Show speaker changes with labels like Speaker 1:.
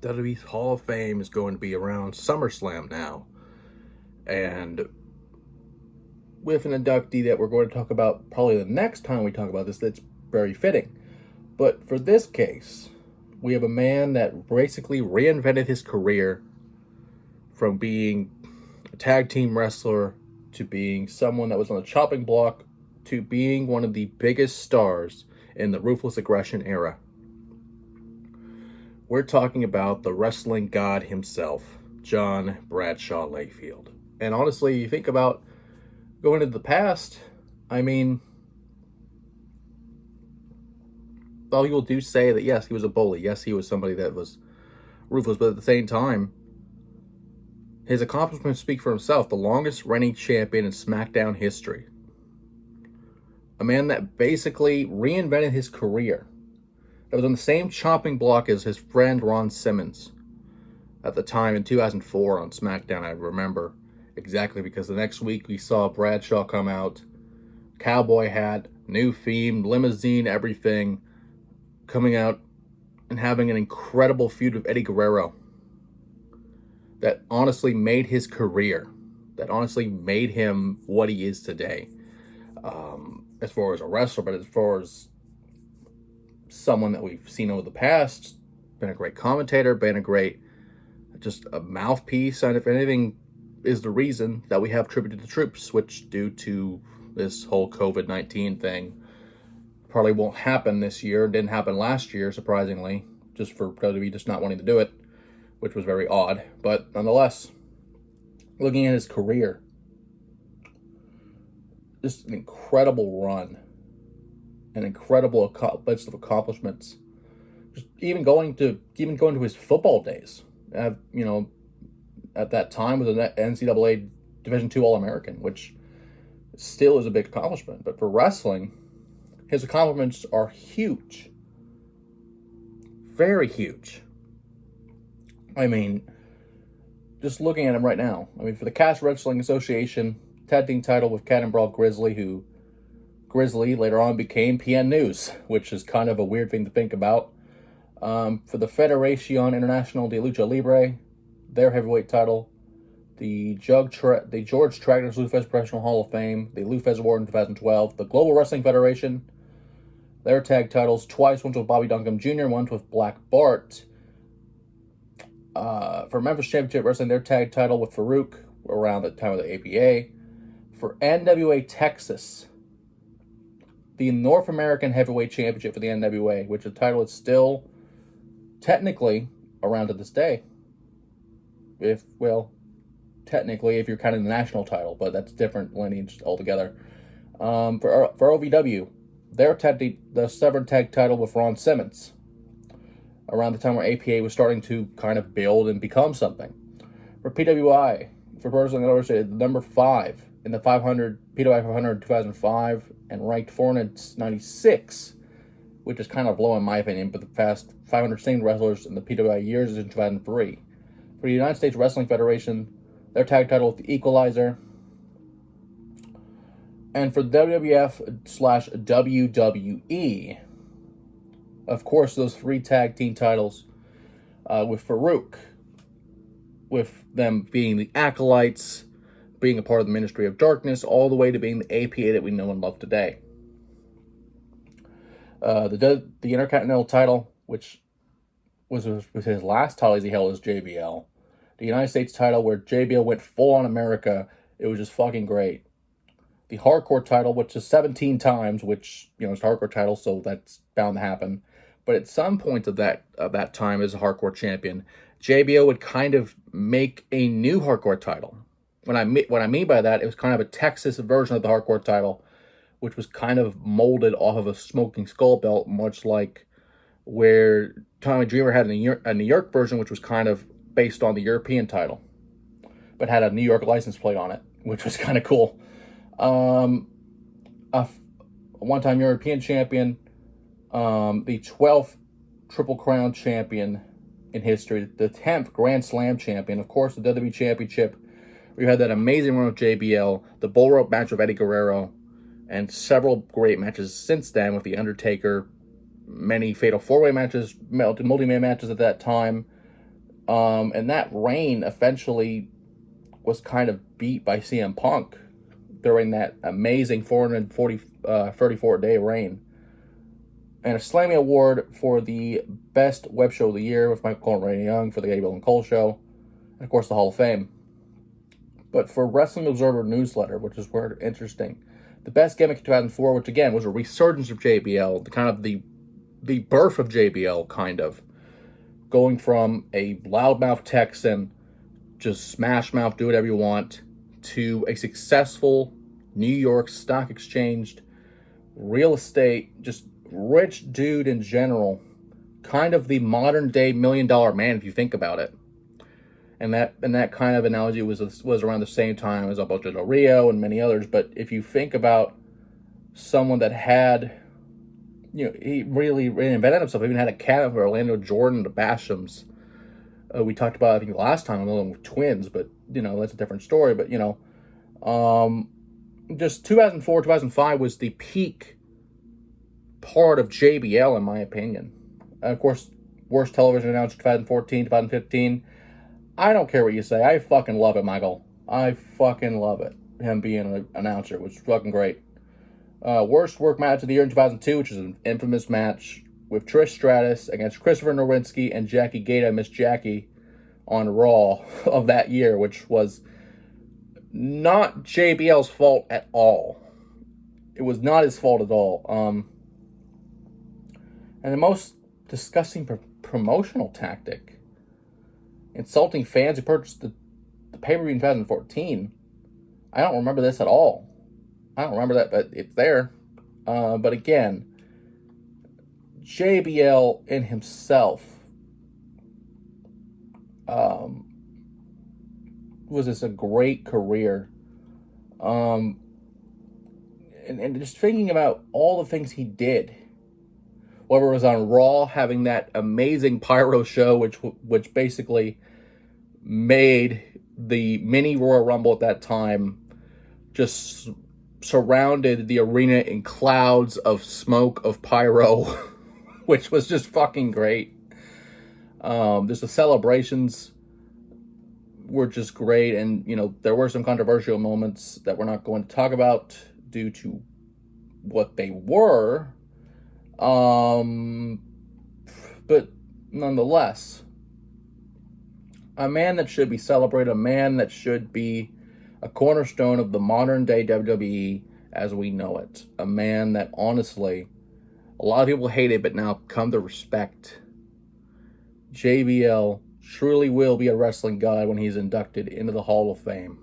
Speaker 1: WWE's Hall of Fame is going to be around SummerSlam now. And with an inductee that we're going to talk about probably the next time we talk about this, that's very fitting. But for this case, we have a man that basically reinvented his career from being a tag team wrestler to being someone that was on the chopping block to being one of the biggest stars in the Ruthless Aggression era. We're talking about the wrestling god himself, John Bradshaw Layfield. And honestly, you think about going into the past, I mean, well, people do say that yes, he was a bully. Yes, he was somebody that was ruthless, but at the same time, his accomplishments speak for himself. The longest reigning champion in SmackDown history. A man that basically reinvented his career. That was on the same chopping block as his friend Ron Simmons at the time in 2004 on SmackDown. I remember exactly because the next week we saw Bradshaw come out, cowboy hat, new theme, limousine, everything, coming out and having an incredible feud with Eddie Guerrero that honestly made his career, that honestly made him what he is today, as far as a wrestler, but as far as someone that we've seen over the past, been a great commentator, been a great, just a mouthpiece, and if anything is the reason that we have Tribute to the Troops, which due to this whole COVID-19 thing, probably won't happen this year, didn't happen last year, surprisingly, just for WWE just not wanting to do it, which was very odd, but nonetheless, looking at his career, just an incredible run, an incredible list of accomplishments. Just even going to his football days. At that time was an NCAA Division II All-American, which still is a big accomplishment. But for wrestling, his accomplishments are huge, very huge. I mean, just looking at him right now. I mean, for the Cash Wrestling Association tag team title with Cannonball Grizzly, who Grizzly later on became PN News, which is kind of a weird thing to think about. For the Federación Internacional de Lucha Libre, their heavyweight title, the George Tragner's Lufes Professional Hall of Fame, the Lufes Award in 2012, the Global Wrestling Federation, their tag titles, twice, once with Bobby Duncombe Jr., once with Black Bart. For Memphis Championship Wrestling, their tag title with Farouk around the time of the APA. For NWA Texas, the North American Heavyweight Championship for the NWA, which the title is still technically around to this day. Technically, if you're counting the national title, but that's different lineage altogether. For OVW, the Severn Tag title with Ron Simmons, around the time where APA was starting to kind of build and become something. For PWI, for Personal Illustrated, number 5 in the 500 PWI 500 in 2005, and ranked 496, which is kind of low in my opinion, but the past 500 singing wrestlers in the PWI years is in 2003. For the United States Wrestling Federation, their tag title with the Equalizer. And for WWF/WWE, of course, those 3 tag team titles with Farouk, with them being the Acolytes, being a part of the Ministry of Darkness, all the way to being the APA that we know and love today. The Intercontinental title, which was his last title as he held as JBL. The United States title, where JBL went full on America. It was just fucking great. The Hardcore title, which is 17 times, which, it's a Hardcore title, so that's bound to happen. But at some point of that time as a Hardcore champion, JBL would kind of make a new Hardcore title. What I mean by that, it was kind of a Texas version of the Hardcore title, which was kind of molded off of a Smoking Skull belt, much like where Tommy Dreamer had a New York version, which was kind of based on the European title, but had a New York license plate on it, which was kind of cool. A one-time European champion, the 12th Triple Crown champion in history, the 10th Grand Slam champion, of course, the WWE Championship. We had that amazing run with JBL, the bull rope match with Eddie Guerrero, and several great matches since then with The Undertaker, many fatal four-way matches, multi-man matches at that time, And that reign eventually was kind of beat by CM Punk during that amazing 34-day reign. And a Slammy Award for the Best Web Show of the Year with Michael Cole and Ray Young for the Eddie Bill and Cole Show. And, of course, the Hall of Fame. But for Wrestling Observer Newsletter, which is where interesting, the best gimmick in 2004, which, again, was a resurgence of JBL, the birth of JBL, kind of. Going from a loudmouth Texan, just smash mouth, do whatever you want, to a successful New York Stock Exchange, real estate, just rich dude in general, kind of the modern day $1 million man if you think about it. And that kind of analogy was around the same time as Alberto Del Rio and many others. But if you think about someone that had, he really reinvented himself. He even had a cat for Orlando Jordan, the Bashams. We talked about, I think, last time, along with twins, but, that's a different story. But, just 2004, 2005 was the peak part of JBL, in my opinion. And of course, worst television announcer 2014, 2015. I don't care what you say. I fucking love it, Maggle. I fucking love it. Him being an announcer was fucking great. Worst work match of the year in 2002, which is an infamous match with Trish Stratus against Christopher Nowinski and Jackie Gata, Miss Jackie, on Raw of that year, which was not JBL's fault at all. It was not his fault at all. And the most disgusting promotional tactic, insulting fans who purchased the pay-per-view in 2014. I don't remember this at all. I don't remember that, but it's there. But again, JBL in himself was just a great career. And just thinking about all the things he did, whether it was on Raw, having that amazing pyro show, which basically made the mini Royal Rumble at that time, just surrounded the arena in clouds of smoke, of pyro, which was just fucking great. Just the celebrations were just great, and there were some controversial moments that we're not going to talk about due to what they were. But nonetheless, a man that should be celebrated, a man that should be a cornerstone of the modern day WWE as we know it. A man that honestly, a lot of people hate it, but now come to respect. JBL truly will be a wrestling god when he's inducted into the Hall of Fame.